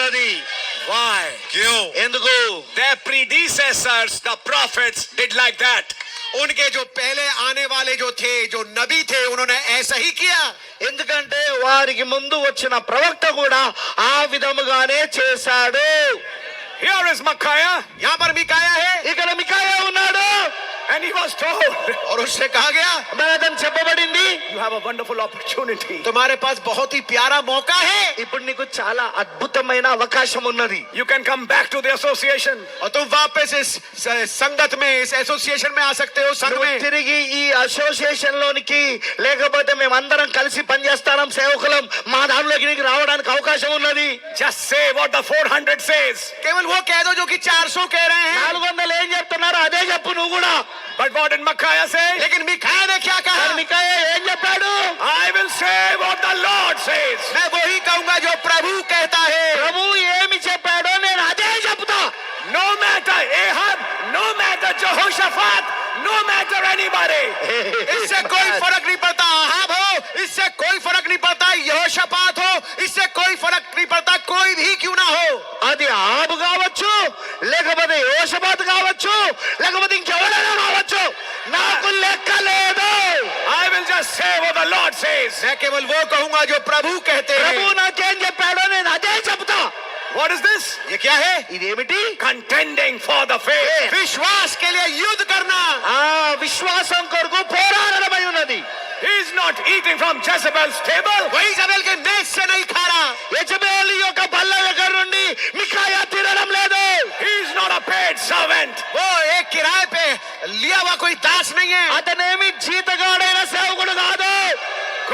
ఉన్నది. Why? क्यों? ఎందుకు? Their predecessors, the prophets, did like that. उनके जो पहले आने वाले जो थे, जो नबी थे, उन्होंने ऐसा ही किया. ఎందుకంటే వారికి ముందు వచ్చిన ప్రవక్త కూడా ఆ విధముగానే చేశాడు. Here is Micaiah. यहाँ पर मिकाया है. ఇక్కడ మికాయా ఉన్నాడు. And he was told, और उससे कहा गया, మనకు చెప్పబడింది, you have a wonderful opportunity. तुम्हारे पास बहुत ही प्यारा मौका है. ఇప్పుడు నీకు చాలా అద్భుతమైన అవకాశం ఉన్నది. You can come back to the association. और तुम वापस इस संगत में, इस एसोसिएशन में आ सकते हो, संघ में. తిరిగి ఈ అసోసియేషన్ లోనికి, లేకపోతే మేమందరం కలిసి పనిచేస్తాం, సేవకులం, మా దానిలోకి నీకు రావడానికి అవకాశం ఉన్నది. Just say what the 400 says. केवल वो कह दो जो कि 400 कह रहे हैं. 400 ఏం చెప్తున్నారు అదే చెప్పు నువ్వు కూడా. But what did Micaiah say? लेकिन मिकाया ने क्या कहा? మికాయా ఏం చెప్పాడు? I will say what the Lord says. मैं वही कहूंगा जो प्रभु कहता है. ప్రభు ఏమి చెప్పాడో నేను అదే చెప్తా. No matter Ahab, no matter Jehoshaphat, no matter anybody. इससे कोई फर्क नहीं पड़ता. आहाब हो, इससे कोई फर्क नहीं पड़ता. यहोशापात हो, इससे कोई फर्क नहीं पड़ता. कोई भी क्यों ना हो. అది ఆబు కావచ్చు, లేకపోతే యోషబాత్ కావచ్చు, లేకపోతే ఇంకెవరైనా కావచ్చు, నాకు లెక్క లేదు. I will just say what the Lord says. मैं केवल वो कहूंगा जो प्रभु कहते ప్రభు हैं. నాకేం చెప్పాడో నేను అదే చెప్తా. What is this? ये क्या है? ఇదేమిటి? Contending for the faith. विश्वास के लिए युद्ध करना. ఆ విశ్వాసం కొరకు పోరాడమై ఉన్నది. He is not eating from Jezebel's table. वही जबेल के मेज से नहीं खा रहा. యెజబెలు యొక్క బల్ల దగ్గర నుండి మికాయా తినడం లేదు. He is not a paid servant. वो एक किराए पे लिया हुआ कोई दास नहीं है. అతనేమి జీతగాడైన సేవకుడు కాదు.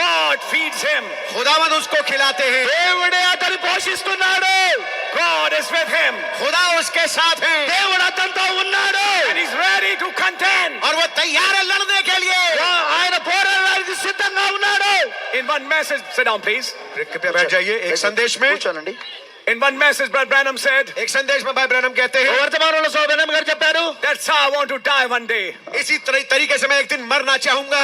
God feeds him. खुदावंद उसको खिलाते हैं. దేవుడే అతని పోషిస్తున్నాడు. God is with him. खुदा उसके साथ है. దేవుడు అతనితో ఉన్నాడు. And he's ready to contend. और वो तैयार है लड़ने के लिए. ఆయన పోరాడడానికి సిద్ధంగా ఉన్నాడు. In one message, sit down please. कृपया बैठ जाइए. एक संदेश में, కూర్చోనండి. In one message, Brother Branham said, एक संदेश में भाई ब्रैनम कहते हैं, వర్తమానంలో సోదరన్ గారు చెప్పారు, that's how I want to die one day. इसी तरीके से मैं एक दिन मरना चाहूंगा.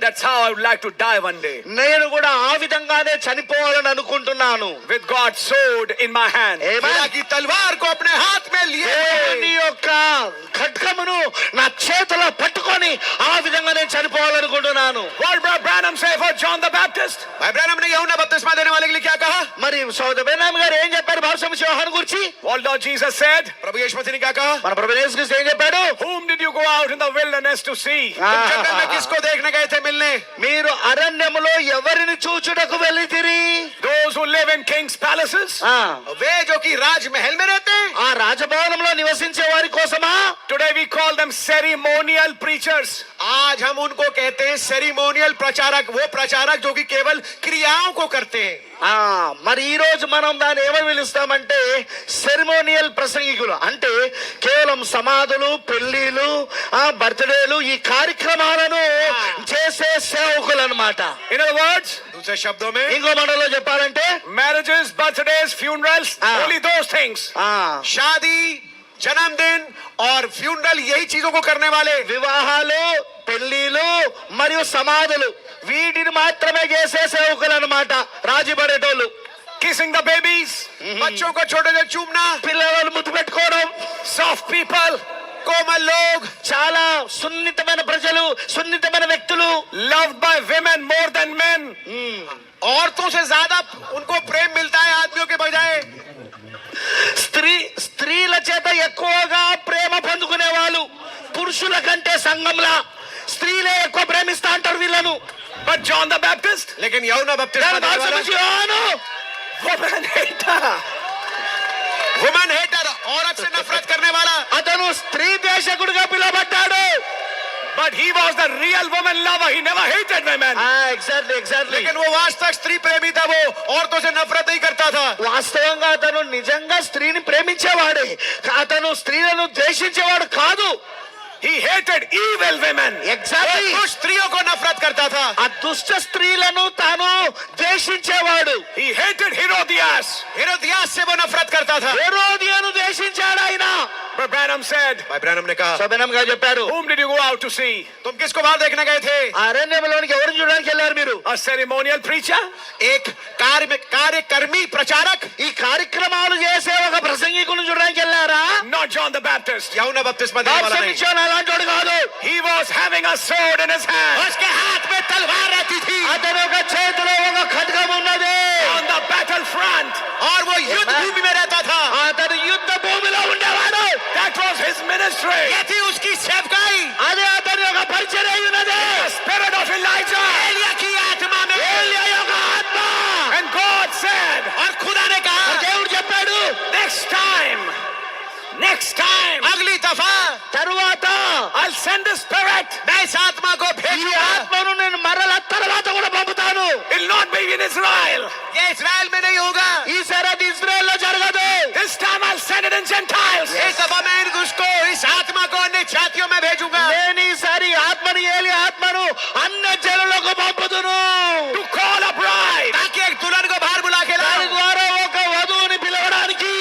That's how I would like to die one day. నేను కూడా ఆ విధంగానే చనిపోవాలని అనుకుంటున్నాను. With God's sword in my hand. खुदा की तलवार को अपने हाथ में लिए దేవుని యొక్క ఖడ్గమును నా చేతిలో పట్టుకొని ఆ విధంగా నేను చనిపోవాలనుకుంటున్నాను. What did Brother Branham say for John the Baptist? भाई ब्रैनम ने यूहन्ना बपतिस्मा देने वाले के लिए क्या कहा? మరి సోదరన్ గారు ఏం చెప్పారు బాప్తిస్మ యోహాను గురించి? What Lord Jesus said? प्रभु यीशु मसीह ने क्या कहा? మన ప్రభు యేసు క్రీస్తు ఏం చెప్పాడు? Whom did you go out in the wilderness to see? तुम जंगल में किसको देखने गए थे मिलने? మీరు అరణ్యములో ఎవరిని చూచుటకు వెళ్ళితిరి? Those who live in king's palaces? वे जो कि राजमहल में रहते हैं. ఆ రాజభవనంలో నివసించే వారి కోసమా? Today we call them ceremonial preachers. आज हम उनको कहते हैं सेरिमोनियल प्रचारक. वो प्रचारक जो कि केवल क्रियाओं को करते हैं. మరి ఈ రోజు మనం దాన్ని ఏమని పిలుస్తామంటే సెరిమోనియల్ ప్రసంగికులు. అంటే కేవలం సమాధులు, పెళ్లిలు, బర్త్డేలు, ఈ కార్యక్రమాలను చేసే సేవకులు అన్నమాట. In other words, दूसरे शब्दों में, ఇంకో మాటలో చెప్పాలంటే marriages, birthdays, funerals, only those things. शादी, जन्मदिन और फ्यूनरल, यही चीजों को करने वाले. వివాహాలు, పెళ్లిలు మరియు సమాధులు, వీటిని మాత్రమే చేసే సేవకులు అన్నమాట. రాజీ పడేటోళ్ళు. Kissing the babies, बच्चों को छोटे छोटे चूमना, పిల్లలను ముద్దు పెట్టుకోవడం, soft people, कोमल लोग, చాలా సున్నితమైన ప్రజలు, సున్నితమైన వ్యక్తులు, loved by women more than men. औरतों से ज्यादा उनको प्रेम मिलता है आदमियों के बजाय. స్త్రీల చేత ఎక్కువగా ప్రేమ పొందుకునే వాళ్ళు పురుషుల కంటే సంఘంలా స్త్రీలే ఎక్కువ ప్రేమిస్తా అంటారు వీళ్ళను. But John the Baptist, लेकिन यूहन्ना बपतिस्मा देने वाला, woman hater. वुमन हेटर, औरत से नफरत करने वाला. అతను స్త్రీ ద్వేషకుడిగా పిలువబడ్డాడు. But he was the real woman lover. He never hated women. Exactly. लेकिन वो वास्तविक स्त्री प्रेमी था. वो औरतों से नफरत नहीं करता था. వాస్తవంగా అతను నిజంగా స్త్రీని ప్రేమించేవాడే. అతను స్త్రీలను ద్వేషించేవాడు కాదు. He hated evil women. Exactly. वो स्त्रियों को नफरत करता था. ఆ దుష్ట స్త్రీలను తాను ద్వేషించేవాడు. He hated Herodias. हेरोदियास से वो नफरत करता था. హెరోదియను ద్వేషించాడు ఆయన. But Branham said, भाई ब्रैनम ने कहा, శోభనం గారు చెప్పారు, whom did you go out to see? तुम किसको बाहर देखने गए थे? అరణ్యంలోనికి ఎవరిని చూడడానికి వెళ్ళారు మీరు? A ceremonial preacher? एक कार्यकर्मी प्रचारक. ఈ కార్యక్రమాలు Baptist. यूहन्ना बपतिस्मा देने वाला नहीं। బాప్తిస్మం అలాంటి వాడు కాదు. He was having a sword in his hand. उसके हाथ में तलवार रहती थी అతని ఒక చేతిలో ఒక ఖడ్గం ఉన్నది. On the battlefront. और वो युद्ध भूमि में रहता था। అతను యుద్ధ భూమిలో ఉండేవాడు. That was his ministry. ये थी उसकी सेवकाई। అదే అతని యొక్క పరిచర్య అయి ఉన్నది. The spirit of Elijah. Elia की आत्मा में ఏలియా యొక్క ఆత్మ. And God said, और खुदा ने कहा దేవుడు చెప్పాడు, next time, अगली दफा తరువాత I'll send the spirit. मैं इस आत्मा को ఈ भेजूंगा। ఆత్మను నేను మరల తర్వాత కూడా పంపుతాను. It'll not be in Israel. ये इस्राएल में नहीं होगा। ఈసారి అది ఇజ్రాయెల్లో జరగదు. This time I'll send it in Gentiles. इस दफा मैं उसको इस आत्मा को अन्य जातियों में भेजूंगा। నేను ఈసారి ఆత్మని ఏలి ఆత్మను అన్ని జనులకు పంపుదును. To call a bride. ताकि एक दुल्हन को बाहर बुला के దాని लाऊं। ద్వారా ఒక వధువుని పిలవడానికి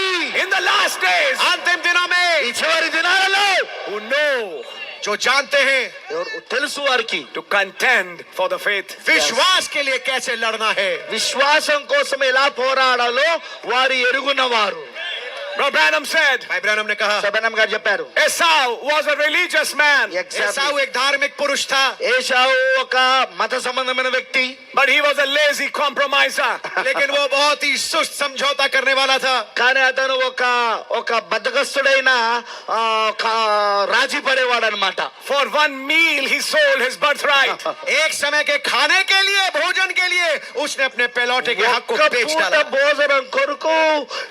In the last days. अंतिम दिनों ఈ में చివరి దినాలలో Who know जो जानते हैं ఎవరు తెలుసు వారికి to contend for the faith. विश्वास के लिए कैसे लड़ना है। విశ్వాసం కోసం ఎలా పోరాడాలో వారు ఎరుగున్నవారు. Brother Branham said, भाई ब्रैनम ने कहा సబనం గారు చెప్పారు, Esau was a religious man, एसाऊ एक धार्मिक पुरुष था, ఏశావు ఒక మత సంబంధమైన వ్యక్తి. but he was a lazy compromiser. लेकिन वो बहुत ही सुस्त समझौता करने वाला था। కానీ అతను ఒక బద్దకస్తుడైన రాజీ పడేవాడు అనమాట. For one meal he sold his birthright. एक समय के खाने के लिए, भोजन के लिए उसने अपने पहलौठे के हक को ఒక్క बेच పూట डाला। భోజనం కొరకు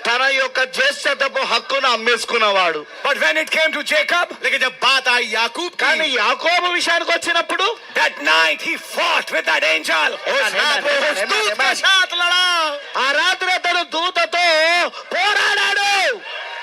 తన యొక్క జ్యేష్ఠతపు హక్కును అమ్మేసుకున్నవాడు. But when it came to Jacob, लेकिन जब बात आई याकूब కానీ की, యాకోబు విషయానికి వచ్చినప్పుడు that night he fought with that angel. उस रात वो उस दूत के साथ लड़ा। ఆ రాత్రి అతను దూతతో పోరాడాడు.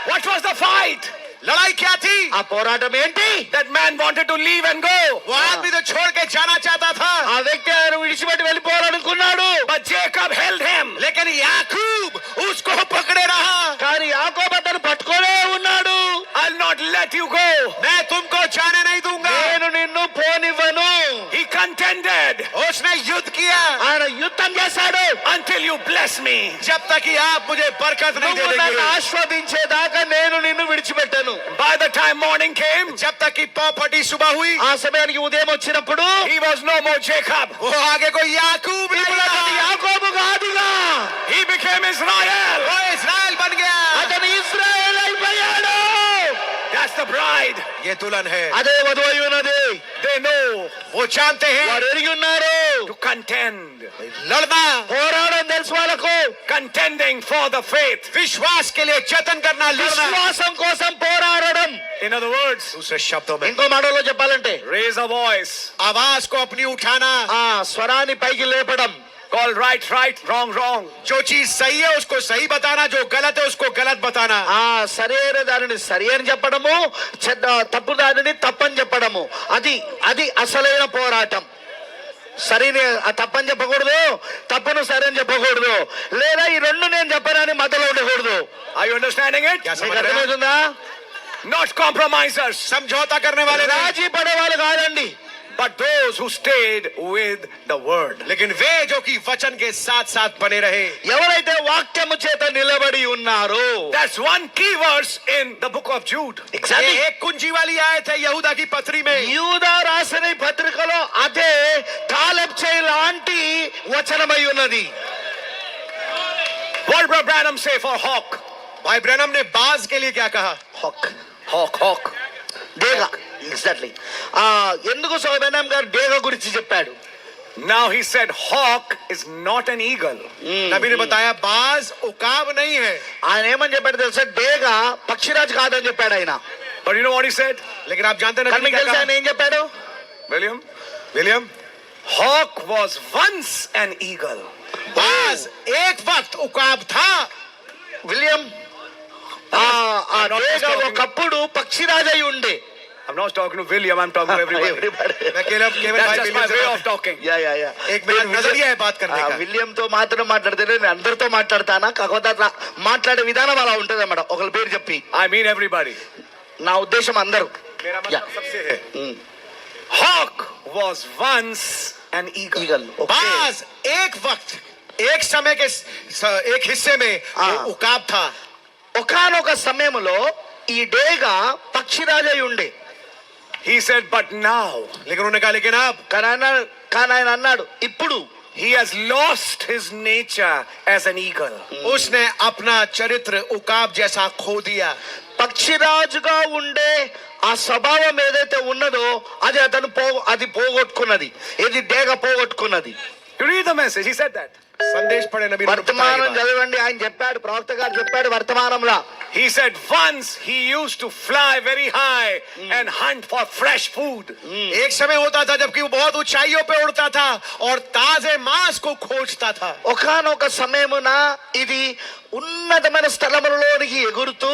What was the fight? लड़ाई क्या थी? ఆ పోరాటం ఏంటి? That man wanted to leave and go. वो आदमी तो छोड़ के जाना चाहता था, ఆ వ్యక్తి ఆయన విడిచిపెట్టి వెళ్ళిపోవాలనుకున్నాడు. But Jacob held him. लेकिन याकूब उसको पकड़े रहा। కానీ యాకోబు అతను పట్టుకోనే ఉన్నాడు. I'll not let you go. मैं तुमको जाने नहीं दूंगा। నేను నిన్ను పోనివ్వను. He contended उसने युद्ध किया ఆయన యుద్ధం చేశాడు. until you bless me. जब तक कि आप मुझे बरकत नहीं दे నువ్వు నన్ను देंगे। ఆస్వాదించేదాకా నేను నిన్ను విడిచిపెట్టను. By the time morning came, जब तक कि पौ फटी सुबह हुई, ఆ సమయానికి ఉదయం వచ్చినప్పుడు he was no more Jacob. वो आगे कोई याकूब नहीं ఇప్పుడు అతను रहा। యాకోబు కాదుగా, He became Israel. वो इस्राएल बन गया। అతను ఇశ్రాయేలు అయిపోయాడు. That's the bride. ये दुल्हन है। అదే వధువు అయి ఉన్నది. They know वो जानते हैं వారు ఎరిగి ఉన్నారు. to contend. लड़ना, పోరాడడం తెలుసు వాళ్ళకు. Contending for the faith. विश्वास के लिए जतन करना, लड़ना। విశ్వాసం కోసం పోరాడడం. In other words, दूसरे शब्दों में ఇంకో మాటలో చెప్పాలంటే raise a voice. आवाज को अपनी उठाना, ఆ స్వరాన్ని పైకి లేపడం. Call right, right, wrong, wrong. जो चीज सही है उसको सही बताना, जो गलत है उसको गलत बताना। ఆ సరైన దానిని సరి అని చెప్పడము, తప్పు దానిని తప్పని చెప్పడము. అది అది అసలైన పోరాటం. సరిని తప్పని చెప్పకూడదు, తప్పును సరి అని చెప్పకూడదు, లేదా ఈ రెండు నేను చెప్పనని మధ్యలో ఉండకూడదు. Are you understanding it? क्या समझ మీకు रहे हैं? అర్థమవుతుందా? Not compromisers, समझौता करने वाले नहीं, రాజీ పడేవాళ్ళు కాదండి, but those who stayed with the word. लेकिन वे जो कि वचन के साथ साथ बने रहे। ఎవరైతే వాక్యము చేత నిలబడి ఉన్నారో. That's one key verse in the book of Jude. Exactly. ये एक कुंजी वाली आयत है यहूदा की पत्री में। యూదా రాసిన ఈ పత్రికలో అదే కాలెబ్ చేయి లాంటి వచనమై ఉన్నది. What did Brother Branham say for hawk? भाई ब्रैनम ने बाज के लिए क्या कहा? హక్ Hawk. డేగ. ఎగ్జాక్ట్లీ. ఎందుకు సోబెనాం గారు డేగ గురించి చెప్పాడు? Now he said hawk is not an eagle. नबी ने बताया बाज उकाब नहीं है। ఆయన ఏమని చెప్పాడు తెలుసా? డేగ పక్షిరాజు కాదని చెప్పాడు ఆయన. But you know what he said? लेकिन आप जानते हैं కానీ नबी ने మీకు क्या తెలుసా कहा? ఆయన ఏం చెప్పాడు? William? Hawk was once an eagle. बाज एक वक्त उकाब था। విలియం, ఆ డేగ ఒకప్పుడు పక్షిరాజు అయి ఉండే. I'm not talking to William, I'm talking to everybody. मैं केवल That's भाई just my way of talking. एक मेरा नजरिया है बात करने का। విలియంతో మాత్రం మాట్లాడితే నేను అందరితో మాట్లాడతానా, కాకపోతే అట్లా మాట్లాడే విధానం అలా ఉంటది అన్నమాట. ఒకరి పేరు చెప్పి I mean everybody. నా ఉద్దేశం అందరూ. मेरा Yeah. मतलब सबसे है। Hawk was once an eagle. Eagle. बाज एक वक्त, एक समय के एक हिस्से में वो उकाब था। ఒకానొక సమయంలో ఈ డేగ పక్షిరాజై ఉండే. He said, but now लेकिन उन्होंने कहा लेकिन अब కానీ ఆయన అన్నాడు ఇప్పుడు he has lost his nature as an eagle. उसने अपना चरित्र उकाब जैसा खो दिया. పక్షిరాజుగా ఉండే ఆ స్వభావం ఏదైతే ఉన్నదో అది అది పోగొట్టుకున్నది. ఇది డేగ పోగొట్టుకున్నది. You read the message. He said that. संदेश पढ़े नबी ने बताया వర్తమానం ये बात. చదవండి. ఆయన చెప్పాడు, ప్రవక్త గారు చెప్పాడు వర్తమానంలో. He said once he used to fly very high and hunt for fresh food. एक समय होता था जबकि वो बहुत ऊंचाइयों पे उड़ता था और ताजे मांस को खोजता था. ఒకానొక సమయమున ఇది ఉన్నతమైన స్థలములలోనికి ఎగురుతూ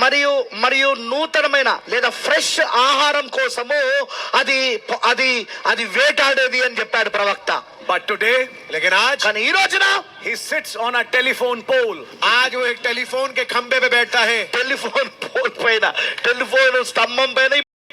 మరియు మరియు నూతనమైన లేదా ఫ్రెష్ ఆహారం కోసము అది అది అది వేటాడేది అని చెప్పాడు ప్రవక్త. But today, लेकिन आज కానీ ఈ రోజున he sits on a telephone pole. आज वो एक टेलीफोन के खंबे पे बैठता है. టెలిఫోన్ పోల్ పైన, టెలిఫోన్ స్తంభం పైన